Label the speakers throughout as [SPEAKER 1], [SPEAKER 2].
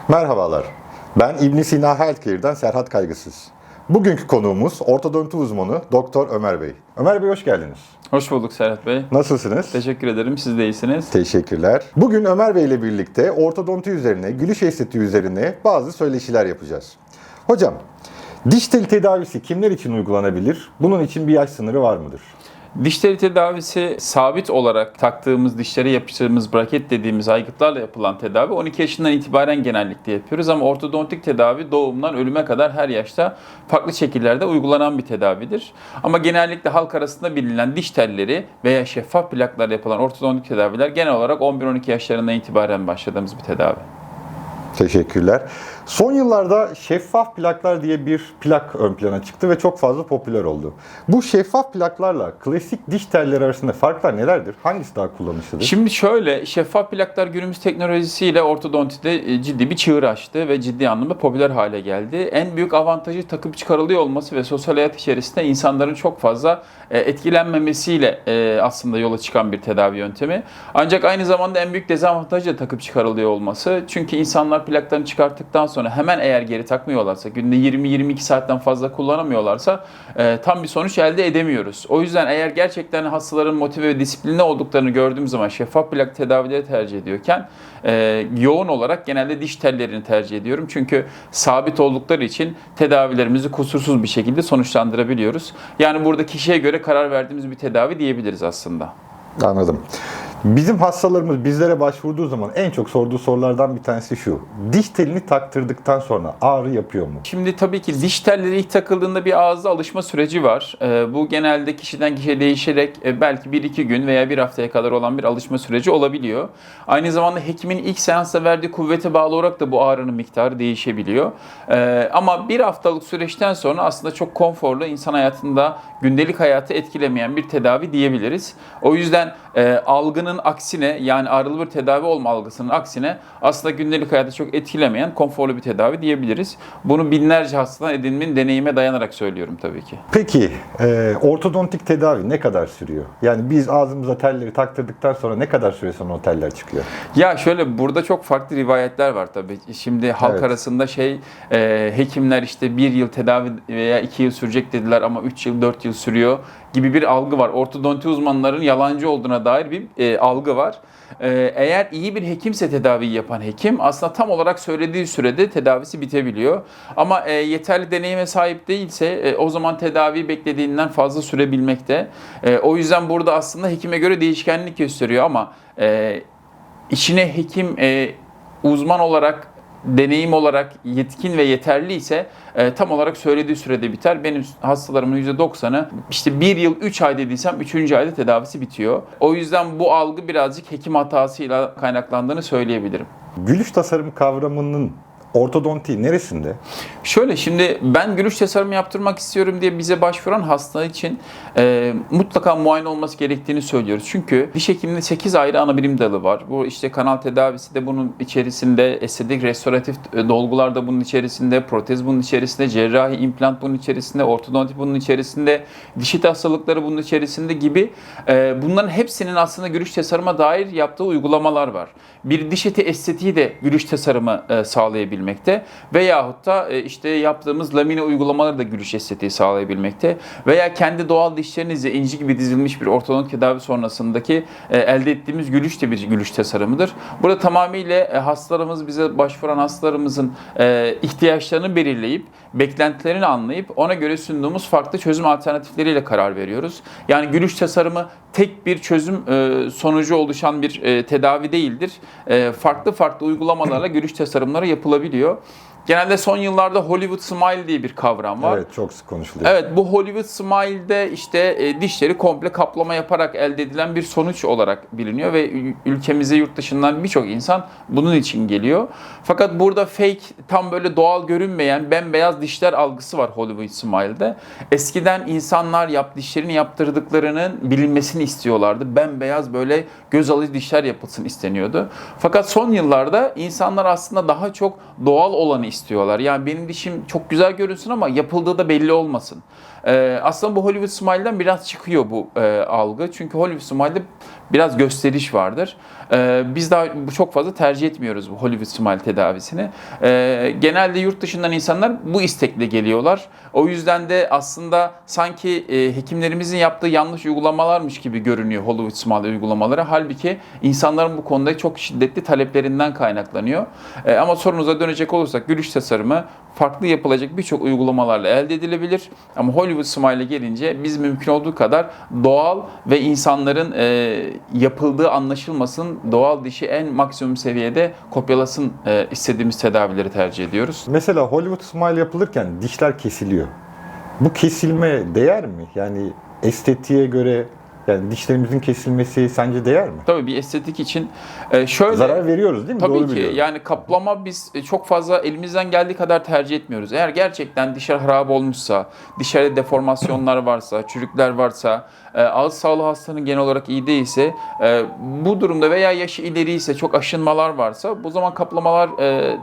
[SPEAKER 1] Merhabalar, ben İbn Sina Healthcare'den Serhat Kaygısız. Bugünkü konuğumuz ortodonti uzmanı Doktor Ömer Bey. Ömer Bey hoş geldiniz.
[SPEAKER 2] Hoş bulduk Serhat Bey.
[SPEAKER 1] Nasılsınız?
[SPEAKER 2] Teşekkür ederim. Siz de iyisiniz.
[SPEAKER 1] Teşekkürler. Bugün Ömer Bey ile birlikte ortodonti üzerine, gülüş estetiği üzerine bazı söyleşiler yapacağız. Hocam, diş teli tedavisi kimler için uygulanabilir? Bunun için bir yaş sınırı var mıdır?
[SPEAKER 2] Diş teli tedavisi sabit olarak taktığımız dişlere yapıştırdığımız braket dediğimiz aygıtlarla yapılan tedavi 12 yaşından itibaren genellikle yapıyoruz ama ortodontik tedavi doğumdan ölüme kadar her yaşta farklı şekillerde uygulanan bir tedavidir. Ama genellikle halk arasında bilinen diş telleri veya şeffaf plaklarla yapılan ortodontik tedaviler genel olarak 11-12 yaşlarından itibaren başladığımız bir tedavi.
[SPEAKER 1] Teşekkürler. Son yıllarda şeffaf plaklar diye bir plak ön plana çıktı ve çok fazla popüler oldu. Bu şeffaf plaklarla klasik diş telleri arasında farklar nelerdir? Hangisi daha kullanışlıdır?
[SPEAKER 2] Şimdi şöyle, şeffaf plaklar günümüz teknolojisiyle ortodontide ciddi bir çığır açtı ve ciddi anlamda popüler hale geldi. En büyük avantajı takıp çıkarılıyor olması ve sosyal hayat içerisinde insanların çok fazla etkilenmemesiyle aslında yola çıkan bir tedavi yöntemi. Ancak aynı zamanda en büyük dezavantajı da takıp çıkarılıyor olması. Çünkü insanlar plaklarını çıkarttıktan sonra hemen eğer geri takmıyorlarsa, günde 20-22 saatten fazla kullanamıyorlarsa tam bir sonuç elde edemiyoruz. O yüzden eğer gerçekten hastaların motive ve disiplinli olduklarını gördüğüm zaman şeffaf plak tedavileri tercih ediyorken yoğun olarak genelde diş tellerini tercih ediyorum. Çünkü sabit oldukları için tedavilerimizi kusursuz bir şekilde sonuçlandırabiliyoruz. Yani burada kişiye göre karar verdiğimiz bir tedavi diyebiliriz aslında.
[SPEAKER 1] Anladım. Bizim hastalarımız bizlere başvurduğu zaman en çok sorduğu sorulardan bir tanesi şu. Diş telini taktırdıktan sonra ağrı yapıyor mu?
[SPEAKER 2] Şimdi tabii ki diş telleri ilk takıldığında bir ağızda alışma süreci var. Bu genelde kişiden kişiye değişerek belki 1-2 gün veya 1 haftaya kadar olan bir alışma süreci olabiliyor. Aynı zamanda hekimin ilk seansta verdiği kuvvete bağlı olarak da bu ağrının miktarı değişebiliyor. Ama 1 haftalık süreçten sonra aslında çok konforlu, insan hayatında gündelik hayatı etkilemeyen bir tedavi diyebiliriz. O yüzden algının aksine, yani ağrılı bir tedavi olma algısının aksine aslında gündelik hayatı çok etkilemeyen konforlu bir tedavi diyebiliriz. Bunu binlerce hastadan edindiğim deneyime dayanarak söylüyorum tabii ki.
[SPEAKER 1] Peki ortodontik tedavi ne kadar sürüyor? Yani biz ağzımıza telleri taktırdıktan sonra ne kadar süre sonra o teller çıkıyor?
[SPEAKER 2] Ya şöyle, burada çok farklı rivayetler var tabii. Şimdi halk arasında hekimler işte 1 yıl tedavi veya 2 yıl sürecek dediler ama 3 yıl 4 yıl sürüyor gibi bir algı var. Ortodonti uzmanların yalancı olduğuna dair bir algı var. Eğer iyi bir hekimse tedaviyi yapan hekim aslında tam olarak söylediği sürede tedavisi bitebiliyor. Ama yeterli deneyime sahip değilse o zaman tedavi beklediğinden fazla sürebilmekte. O yüzden burada aslında hekime göre değişkenlik gösteriyor ama işine hekim uzman olarak, deneyim olarak yetkin ve yeterli ise tam olarak söylediği sürede biter. Benim hastalarımın %90'ı işte 1 yıl 3 ay dediysem 3. ayda tedavisi bitiyor. O yüzden bu algı birazcık hekim hatasıyla kaynaklandığını söyleyebilirim.
[SPEAKER 1] Gülüş tasarım kavramının ortodonti neresinde?
[SPEAKER 2] Şöyle, şimdi ben gülüş tasarımı yaptırmak istiyorum diye bize başvuran hasta için mutlaka muayene olması gerektiğini söylüyoruz. Çünkü diş hekimliğinde 8 ayrı ana bilim dalı var. Bu işte kanal tedavisi de bunun içerisinde, estetik restoratif dolgular da bunun içerisinde, protez bunun içerisinde, cerrahi implant bunun içerisinde, ortodonti bunun içerisinde, diş eti hastalıkları bunun içerisinde gibi bunların hepsinin aslında gülüş tasarıma dair yaptığı uygulamalar var. Bir diş eti estetiği de gülüş tasarımı sağlayabilmekte veyahut da işte yaptığımız lamine uygulamaları da gülüş estetiği sağlayabilmekte veya kendi doğal dişlerinizle inci gibi dizilmiş bir ortodontik tedavi sonrasındaki elde ettiğimiz gülüş de bir gülüş tasarımıdır. Burada tamamıyla hastalarımız, bize başvuran hastalarımızın ihtiyaçlarını belirleyip, beklentilerini anlayıp ona göre sunduğumuz farklı çözüm alternatifleriyle karar veriyoruz. Yani gülüş tasarımı tek bir çözüm sonucu oluşan bir tedavi değildir. Farklı farklı uygulamalarla gülüş tasarımları yapılabiliyor. Genelde son yıllarda Hollywood Smile diye bir kavram var.
[SPEAKER 1] Evet, çok sık konuşuluyor.
[SPEAKER 2] Evet, bu Hollywood Smile'de işte dişleri komple kaplama yaparak elde edilen bir sonuç olarak biliniyor ve ülkemize yurt dışından birçok insan bunun için geliyor. Fakat burada fake, tam böyle doğal görünmeyen bembeyaz dişler algısı var Hollywood Smile'de. Eskiden insanlar dişlerini yaptırdıklarının bilinmesini istiyorlardı. Bembeyaz böyle göz alıcı dişler yapılsın isteniyordu. Fakat son yıllarda insanlar aslında daha çok doğal olanı istiyorlar. Yani benim dişim çok güzel görünsün ama yapıldığı da belli olmasın. Aslında bu Hollywood Smile'den biraz çıkıyor bu algı. Çünkü Hollywood Smile'de biraz gösteriş vardır. Biz daha çok fazla tercih etmiyoruz bu Hollywood Smile tedavisini. Genelde yurt dışından insanlar bu istekle geliyorlar. O yüzden de aslında sanki hekimlerimizin yaptığı yanlış uygulamalarmış gibi görünüyor Hollywood Smile uygulamaları. Halbuki insanların bu konuda çok şiddetli taleplerinden kaynaklanıyor. Ama sorunuza dönecek olursak gülüş tasarımı farklı yapılacak birçok uygulamalarla elde edilebilir. Ama Hollywood Smile'e gelince biz mümkün olduğu kadar doğal ve insanların yapıldığı anlaşılmasın, doğal dişi en maksimum seviyede kopyalasın istediğimiz tedavileri tercih ediyoruz.
[SPEAKER 1] Mesela Hollywood Smile yapılırken dişler kesiliyor. Bu kesilme değer mi? Yani estetiğe göre yani dişlerimizin kesilmesi sence değer mi?
[SPEAKER 2] Tabii bir estetik için şöyle...
[SPEAKER 1] Zarar veriyoruz değil mi?
[SPEAKER 2] Tabii
[SPEAKER 1] Doğru
[SPEAKER 2] ki
[SPEAKER 1] biliyorum.
[SPEAKER 2] yani kaplama biz çok fazla elimizden geldiği kadar tercih etmiyoruz. Eğer gerçekten dişler harap olmuşsa, dişlerde deformasyonlar varsa, çürükler varsa, ağız sağlığı hastanın genel olarak iyi değilse, bu durumda veya yaşı ileri ise çok aşınmalar varsa bu zaman kaplamalar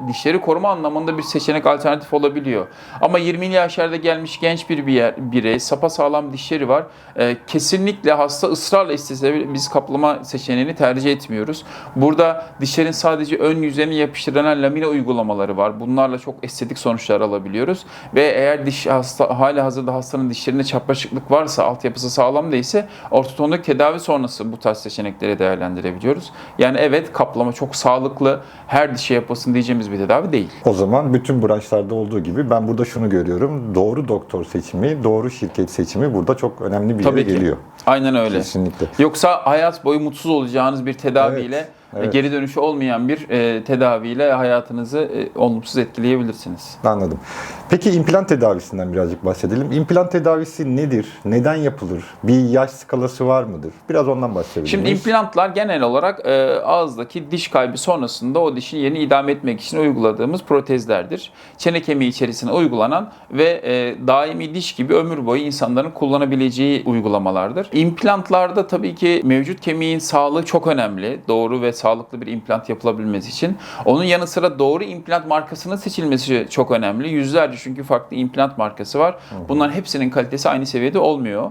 [SPEAKER 2] dişleri koruma anlamında bir seçenek, alternatif olabiliyor. Ama 20'li yaşlarda gelmiş genç bir birey, sapasağlam dişleri var. Kesinlikle hasta ısrarla istese bile biz kaplama seçeneğini tercih etmiyoruz. Burada dişlerin sadece ön yüzeyine yapıştırılan lamine uygulamaları var. Bunlarla çok estetik sonuçlar alabiliyoruz. Ve eğer halihazırda hastanın dişlerinde çapraşıklık varsa, altyapısı sağlam değilse ortodontik tedavi sonrası bu tarz seçenekleri değerlendirebiliyoruz. Yani evet, kaplama çok sağlıklı, her dişe yapılsın diyeceğimiz bir tedavi değil.
[SPEAKER 1] O zaman bütün branşlarda olduğu gibi ben burada şunu görüyorum. Doğru doktor seçimi, doğru şirket seçimi burada çok önemli bir yere geliyor.
[SPEAKER 2] Aynen öyle.
[SPEAKER 1] Kesinlikle.
[SPEAKER 2] Yoksa hayat boyu mutsuz olacağınız bir tedaviyle,
[SPEAKER 1] evet.
[SPEAKER 2] geri dönüşü olmayan bir tedaviyle hayatınızı olumsuz etkileyebilirsiniz.
[SPEAKER 1] Anladım. Peki implant tedavisinden birazcık bahsedelim. İmplant tedavisi nedir? Neden yapılır? Bir yaş skalası var mıdır? Biraz ondan bahsedelim.
[SPEAKER 2] Şimdi implantlar genel olarak ağızdaki diş kaybı sonrasında o dişi yeni idame etmek için uyguladığımız protezlerdir. Çene kemiği içerisine uygulanan ve daimi diş gibi ömür boyu insanların kullanabileceği uygulamalardır. İmplantlarda tabii ki mevcut kemiğin sağlığı çok önemli. Doğru ve sağlıklı bir implant yapılabilmesi için. Onun yanı sıra doğru implant markasının seçilmesi çok önemli. Yüzlerce çünkü farklı implant markası var. Bunların hepsinin kalitesi aynı seviyede olmuyor.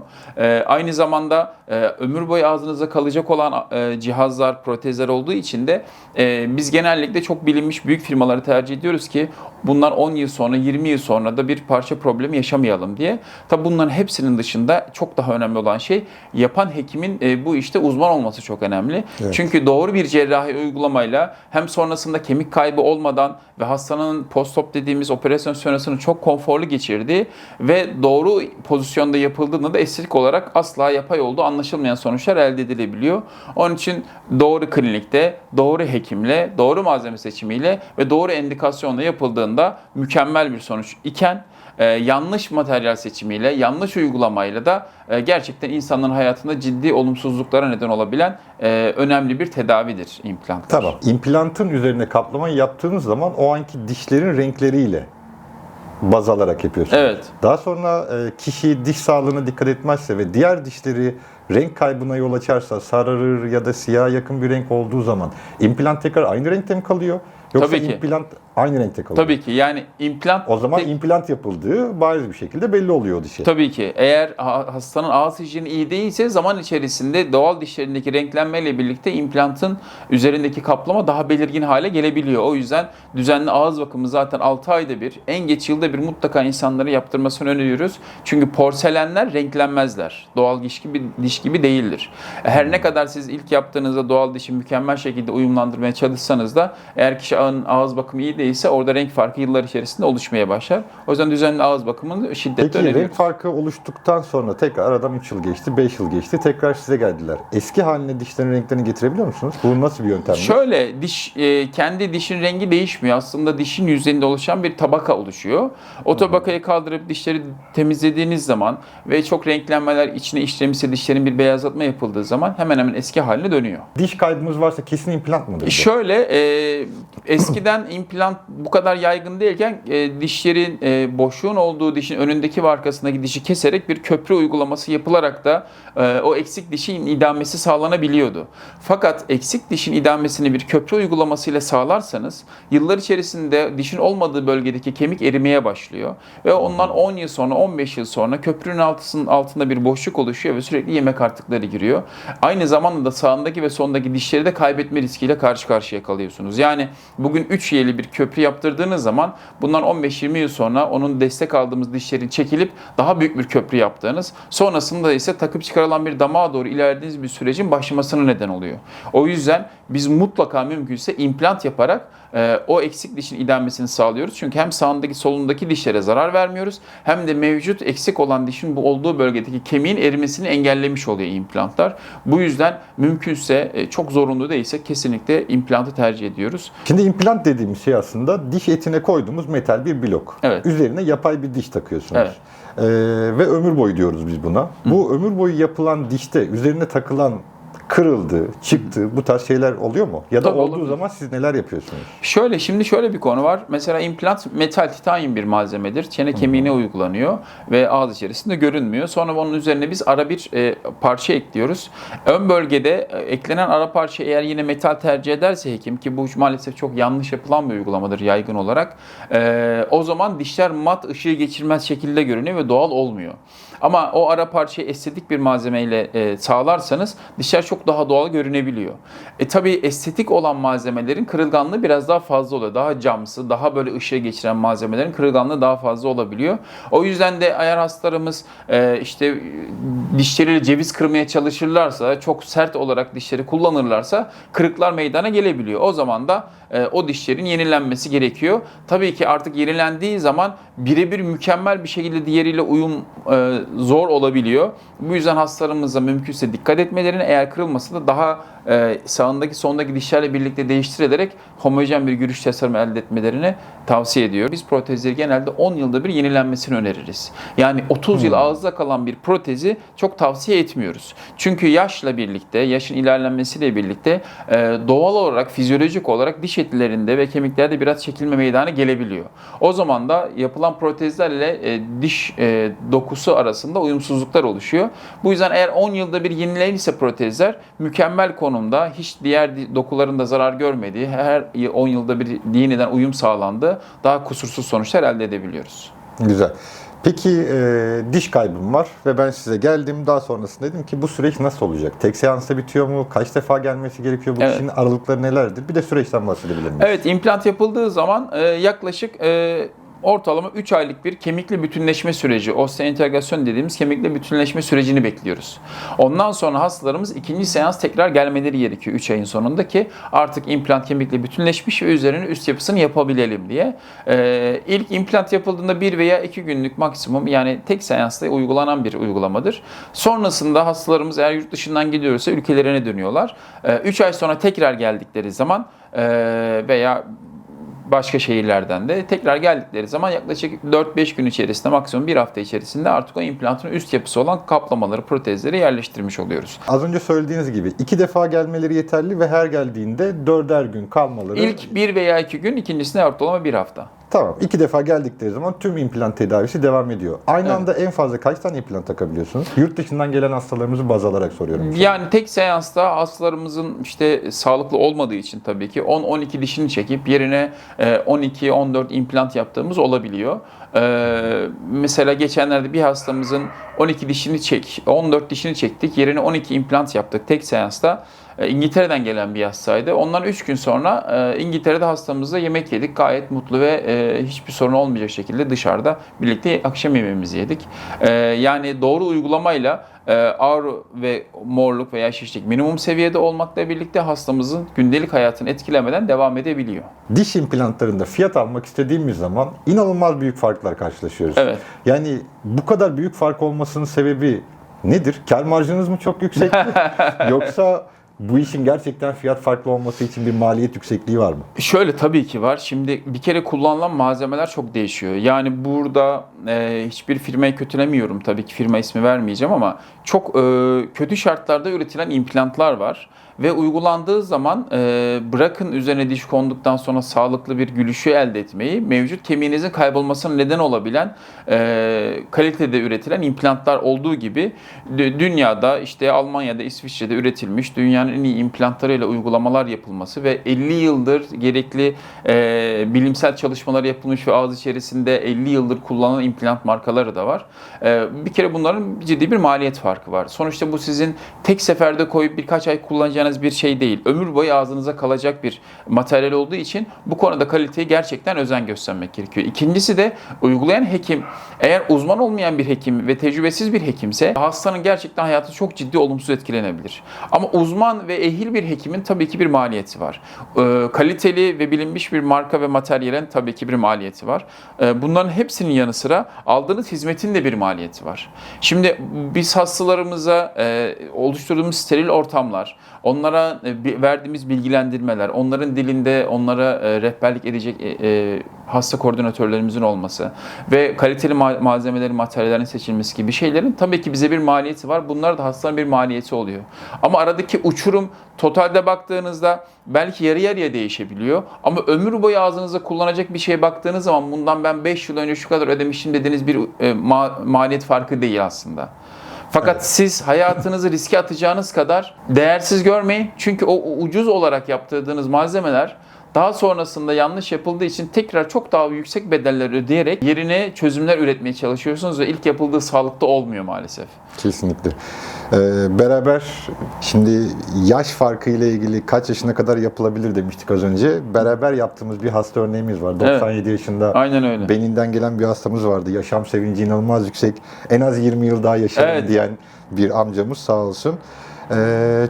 [SPEAKER 2] Aynı zamanda ömür boyu ağzınızda kalacak olan cihazlar, protezler olduğu için de biz genellikle çok bilinmiş büyük firmaları tercih ediyoruz ki bunlar 10 yıl sonra, 20 yıl sonra da bir parça problemi yaşamayalım diye. Tabi bunların hepsinin dışında çok daha önemli olan şey yapan hekimin bu işte uzman olması çok önemli.
[SPEAKER 1] Evet.
[SPEAKER 2] Çünkü doğru bir cerrahi uygulamayla hem sonrasında kemik kaybı olmadan ve hastanın post-op dediğimiz operasyon sonrasını çok konforlu geçirdiği ve doğru pozisyonda yapıldığında da estetik olarak asla yapay olduğu anlaşılmayan sonuçlar elde edilebiliyor. Onun için doğru klinikte, doğru hekimle, doğru malzeme seçimiyle ve doğru endikasyonla yapıldığında mükemmel bir sonuç iken yanlış materyal seçimiyle, yanlış uygulamayla da gerçekten insanların hayatında ciddi olumsuzluklara neden olabilen önemli bir tedavidir implantlar.
[SPEAKER 1] Tamam. İmplantın üzerine kaplamayı yaptığınız zaman o anki dişlerin renkleriyle baz alarak yapıyorsunuz.
[SPEAKER 2] Evet.
[SPEAKER 1] Daha sonra kişi diş sağlığına dikkat etmezse ve diğer dişleri renk kaybına yol açarsa, sararır ya da siyaha yakın bir renk olduğu zaman implant tekrar aynı renkte mi kalıyor? Yoksa
[SPEAKER 2] Tabii ki.
[SPEAKER 1] implant aynı renkte kalıyor?
[SPEAKER 2] Tabii ki. Yani implant...
[SPEAKER 1] O zaman implant yapıldığı bariz bir şekilde belli oluyor o dişe.
[SPEAKER 2] Tabii ki. Eğer hastanın ağız hijyeni iyi değilse zaman içerisinde doğal dişlerindeki renklenmeyle birlikte implantın üzerindeki kaplama daha belirgin hale gelebiliyor. O yüzden düzenli ağız bakımı zaten 6 ayda bir, en geç yılda bir mutlaka insanlara yaptırmasını öneriyoruz. Çünkü porselenler renklenmezler. Doğal diş gibi değildir. Her ne kadar siz ilk yaptığınızda doğal dişi mükemmel şekilde uyumlandırmaya çalışsanız da eğer kişi ağız bakımı iyi değilse orada renk farkı yıllar içerisinde oluşmaya başlar. O yüzden düzenli ağız bakımını şiddetle
[SPEAKER 1] Peki
[SPEAKER 2] öneriyoruz.
[SPEAKER 1] renk farkı oluştuktan sonra tekrar aradan 3 yıl geçti, 5 yıl geçti. Tekrar size geldiler. Eski haline dişlerin renklerini getirebiliyor musunuz? Bu nasıl bir yöntem?
[SPEAKER 2] Şöyle, kendi dişin rengi değişmiyor. Aslında dişin yüzeyinde oluşan bir tabaka oluşuyor. O tabakayı kaldırıp dişleri temizlediğiniz zaman ve çok renklenmeler içine işlemişse dişlerin bir beyazlatma yapıldığı zaman hemen hemen eski haline dönüyor.
[SPEAKER 1] Diş kaybımız varsa kesin implant mıdır bu?
[SPEAKER 2] Şöyle, eskiden implant implant bu kadar yaygın değilken dişlerin boşluğun olduğu dişin önündeki ve arkasındaki dişi keserek bir köprü uygulaması yapılarak da o eksik dişin idamesi sağlanabiliyordu. Fakat eksik dişin idamesini bir köprü uygulamasıyla sağlarsanız yıllar içerisinde dişin olmadığı bölgedeki kemik erimeye başlıyor ve ondan 10 yıl sonra 15 yıl sonra köprünün altında bir boşluk oluşuyor ve sürekli yemek artıkları giriyor. Aynı zamanda da sağındaki ve sondaki dişleri de kaybetme riskiyle karşı karşıya kalıyorsunuz. Yani bugün 3 yeli bir köprü yaptırdığınız zaman bundan 15-20 yıl sonra onun destek aldığımız dişlerin çekilip daha büyük bir köprü yaptığınız, sonrasında ise takıp çıkarılan bir damağa doğru ilerlediğiniz bir sürecin başlamasına neden oluyor. O yüzden biz mutlaka mümkünse implant yaparak o eksik dişin idamesini sağlıyoruz. Çünkü hem sağındaki solundaki dişlere zarar vermiyoruz hem de mevcut eksik olan dişin bu olduğu bölgedeki kemiğin erimesini engellemiş oluyor implantlar. Bu yüzden mümkünse çok zorunlu değilse kesinlikle implantı tercih ediyoruz.
[SPEAKER 1] Şimdi implant dediğimiz şey aslında diş etine koyduğumuz metal bir blok.
[SPEAKER 2] Evet.
[SPEAKER 1] Üzerine yapay bir diş takıyorsunuz.
[SPEAKER 2] Evet.
[SPEAKER 1] Ve ömür boyu diyoruz biz buna. Bu ömür boyu yapılan dişte üzerine takılan kırıldı, çıktı bu tarz şeyler oluyor mu? Ya da
[SPEAKER 2] Tabii
[SPEAKER 1] olduğu
[SPEAKER 2] olabilir.
[SPEAKER 1] zaman siz neler yapıyorsunuz?
[SPEAKER 2] Şimdi şöyle bir konu var. Mesela implant metal, titanyum bir malzemedir. Çene kemiğine uygulanıyor ve ağız içerisinde görünmüyor. Sonra onun üzerine biz ara bir parça ekliyoruz. Ön bölgede eklenen ara parça eğer yine metal tercih ederse hekim, ki bu maalesef çok yanlış yapılan bir uygulamadır yaygın olarak, o zaman dişler mat, ışığı geçirmez şekilde görünüyor ve doğal olmuyor. Ama o ara parçayı estetik bir malzemeyle sağlarsanız dişler çok daha doğal görünebiliyor. Tabii estetik olan malzemelerin kırılganlığı biraz daha fazla oluyor. Daha camsı, daha böyle ışığı geçiren malzemelerin kırılganlığı daha fazla olabiliyor. O yüzden de eğer hastalarımız işte dişleriyle ceviz kırmaya çalışırlarsa, çok sert olarak dişleri kullanırlarsa kırıklar meydana gelebiliyor. O zaman da o dişlerin yenilenmesi gerekiyor. Tabii ki artık yenilendiği zaman birebir mükemmel bir şekilde diğeriyle uyum zor olabiliyor. Bu yüzden hastalarımıza mümkünse dikkat etmelerini, eğer kırılmasa da daha sağındaki sondaki dişlerle birlikte değiştirilerek homojen bir gülüş tasarımı elde etmelerini tavsiye ediyor. Biz protezleri genelde 10 yılda bir yenilenmesini öneririz. Yani 30 yıl ağızda kalan bir protezi çok tavsiye etmiyoruz. Çünkü yaşla birlikte, yaşın ilerlenmesiyle birlikte doğal olarak, fizyolojik olarak diş etlerinde ve kemiklerde biraz çekilme meydana gelebiliyor. O zaman da yapılan protezlerle diş dokusu arasında uyumsuzluklar oluşuyor. Bu yüzden eğer 10 yılda bir yenilenirse protezler mükemmel konumda, hiç diğer dokuların da zarar görmediği, her 10 yılda bir yeniden uyum sağlandığı daha kusursuz sonuçlar elde edebiliyoruz.
[SPEAKER 1] Güzel. Peki diş kaybım var ve ben size geldim. Daha sonrasında dedim ki bu süreç nasıl olacak? Tek seansta bitiyor mu? Kaç defa gelmesi gerekiyor? Bu kişinin aralıkları nelerdir? Bir de süreçten bahsedebilir miyiz?
[SPEAKER 2] Evet, implant yapıldığı zaman yaklaşık ortalama 3 aylık bir kemikli bütünleşme süreci, osteoentegrasyon dediğimiz kemikli bütünleşme sürecini bekliyoruz. Ondan sonra hastalarımız ikinci seans tekrar gelmeleri gerekiyor 3 ayın sonunda ki artık implant kemikle bütünleşmiş ve üzerine üst yapısını yapabilelim diye. İlk implant yapıldığında 1 veya 2 günlük maksimum, yani tek seansta uygulanan bir uygulamadır. Sonrasında hastalarımız eğer yurt dışından gidiyorsa ülkelerine dönüyorlar. 3 ay sonra tekrar geldikleri zaman veya başka şehirlerden de tekrar geldikleri zaman yaklaşık 4-5 gün içerisinde, maksimum 1 hafta içerisinde artık o implantın üst yapısı olan kaplamaları, protezleri yerleştirmiş oluyoruz.
[SPEAKER 1] Az önce söylediğiniz gibi 2 defa gelmeleri yeterli ve her geldiğinde 4'er gün kalmaları.
[SPEAKER 2] İlk 1 veya 2 gün, ikincisinde ortalama 1 hafta.
[SPEAKER 1] Tamam. 2 defa geldikleri zaman tüm implant tedavisi devam ediyor. Aynı
[SPEAKER 2] Evet.
[SPEAKER 1] anda en fazla kaç tane implant takabiliyorsunuz? Yurt dışından gelen hastalarımızı baz alarak soruyorum.
[SPEAKER 2] Yani tek seansta hastalarımızın işte sağlıklı olmadığı için tabii ki 10-12 dişini çekip yerine 12-14 implant yaptığımız olabiliyor. Mesela geçenlerde bir hastamızın 12 dişini 14 dişini çektik. Yerine 12 implant yaptık tek seansta. İngiltere'den gelen bir hastaydı. Ondan 3 gün sonra İngiltere'de hastamızla yemek yedik. Gayet mutlu ve hiçbir sorun olmayacak şekilde dışarıda birlikte akşam yemeğimizi yedik. Yani doğru uygulamayla ağrı ve morluk veya şişlik minimum seviyede olmakla birlikte hastamızın gündelik hayatını etkilemeden devam edebiliyor.
[SPEAKER 1] Diş implantlarında fiyat almak istediğimiz zaman inanılmaz büyük farklar karşılaşıyoruz.
[SPEAKER 2] Evet.
[SPEAKER 1] Yani bu kadar büyük fark olmasının sebebi nedir? Kâr marjınız mı çok yüksek mi? Yoksa bu işin gerçekten fiyat farklı olması için bir maliyet yüksekliği var mı?
[SPEAKER 2] Şöyle, tabii ki var. Şimdi bir kere kullanılan malzemeler çok değişiyor. Yani burada hiçbir firmayı kötülemiyorum. Tabii ki firma ismi vermeyeceğim ama çok kötü şartlarda üretilen implantlar var. ve uygulandığı zaman bırakın üzerine diş konduktan sonra sağlıklı bir gülüşü elde etmeyi, mevcut kemiğinizin kaybolmasına neden olabilen kalitede üretilen implantlar olduğu gibi dünyada işte Almanya'da, İsviçre'de üretilmiş dünyanın en iyi implantlarıyla uygulamalar yapılması ve 50 yıldır gerekli bilimsel çalışmalar yapılmış ve ağız içerisinde 50 yıldır kullanılan implant markaları da var. Bir kere bunların ciddi bir maliyet farkı var. Sonuçta bu sizin tek seferde koyup birkaç ay kullanacağınız bir şey değil. Ömür boyu ağzınıza kalacak bir materyal olduğu için bu konuda kaliteye gerçekten özen göstermek gerekiyor. İkincisi de uygulayan hekim eğer uzman olmayan bir hekim ve tecrübesiz bir hekimse hastanın gerçekten hayatı çok ciddi olumsuz etkilenebilir. Ama uzman ve ehil bir hekimin tabii ki bir maliyeti var. Kaliteli ve bilinmiş bir marka ve materyalin tabii ki bir maliyeti var. Bunların hepsinin yanı sıra aldığınız hizmetin de bir maliyeti var. Şimdi biz hastalarımıza oluşturduğumuz steril ortamlar, onlara verdiğimiz bilgilendirmeler, onların dilinde onlara rehberlik edecek hasta koordinatörlerimizin olması ve kaliteli malzemelerin, materyallerin seçilmesi gibi şeylerin tabii ki bize bir maliyeti var. Bunlar da hastanın bir maliyeti oluyor. Ama aradaki uçurum totalde baktığınızda belki yarı yarıya değişebiliyor. Ama ömür boyu ağzınızda kullanacak bir şeye baktığınız zaman bundan ben 5 yıl önce şu kadar ödemişim dediğiniz bir maliyet farkı değil aslında. Fakat siz hayatınızı riske atacağınız kadar değersiz görmeyin. Çünkü o ucuz olarak yaptırdığınız malzemeler daha sonrasında yanlış yapıldığı için tekrar çok daha yüksek bedeller ödeyerek yerine çözümler üretmeye çalışıyorsunuz ve ilk yapıldığı sağlıkta olmuyor maalesef.
[SPEAKER 1] Kesinlikle. Beraber şimdi yaş farkı ile ilgili kaç yaşına kadar yapılabilir demiştik az önce. Beraber yaptığımız bir hasta örneğimiz var. 97 yaşında
[SPEAKER 2] Aynen öyle.
[SPEAKER 1] beyninden gelen bir hastamız vardı. Yaşam sevinci inanılmaz yüksek. En az 20 yıl daha yaşarım diyen bir amcamız sağ olsun.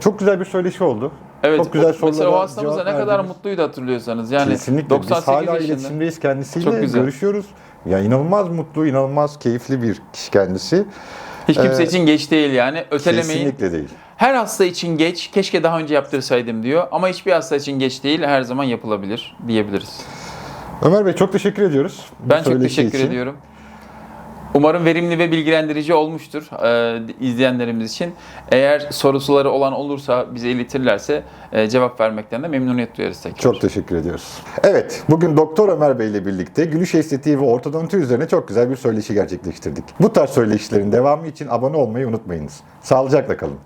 [SPEAKER 1] Çok güzel bir söyleşi oldu.
[SPEAKER 2] Evet,
[SPEAKER 1] çok güzel
[SPEAKER 2] mesela o
[SPEAKER 1] sorulara
[SPEAKER 2] hastamız da
[SPEAKER 1] cevap
[SPEAKER 2] ne kadar
[SPEAKER 1] verdiniz.
[SPEAKER 2] mutluydu hatırlıyorsanız. Yani
[SPEAKER 1] Kesinlikle.
[SPEAKER 2] 98
[SPEAKER 1] Biz hala
[SPEAKER 2] yaşında.
[SPEAKER 1] iletişimdeyiz kendisiyle.
[SPEAKER 2] Çok güzel.
[SPEAKER 1] Görüşüyoruz. Ya inanılmaz mutlu, inanılmaz keyifli bir kişi kendisi.
[SPEAKER 2] Hiç kimse için geç değil yani. Ötelemeyin.
[SPEAKER 1] Kesinlikle değil.
[SPEAKER 2] Her hasta için geç, keşke daha önce yaptırsaydım diyor. Ama hiçbir hasta için geç değil, her zaman yapılabilir diyebiliriz.
[SPEAKER 1] Ömer Bey çok teşekkür ediyoruz.
[SPEAKER 2] Ben
[SPEAKER 1] bu
[SPEAKER 2] çok
[SPEAKER 1] söyleşi
[SPEAKER 2] teşekkür
[SPEAKER 1] için.
[SPEAKER 2] ediyorum. Umarım verimli ve bilgilendirici olmuştur izleyenlerimiz için. Eğer soruları olan olursa bize iletirlerse cevap vermekten de memnuniyet duyarız tekrar.
[SPEAKER 1] Çok teşekkür ediyoruz. Evet, bugün Doktor Ömer Bey ile birlikte gülüş estetiği ve ortodonti üzerine çok güzel bir söyleşi gerçekleştirdik. Bu tarz söyleşilerin devamı için abone olmayı unutmayınız. Sağlıcakla kalın.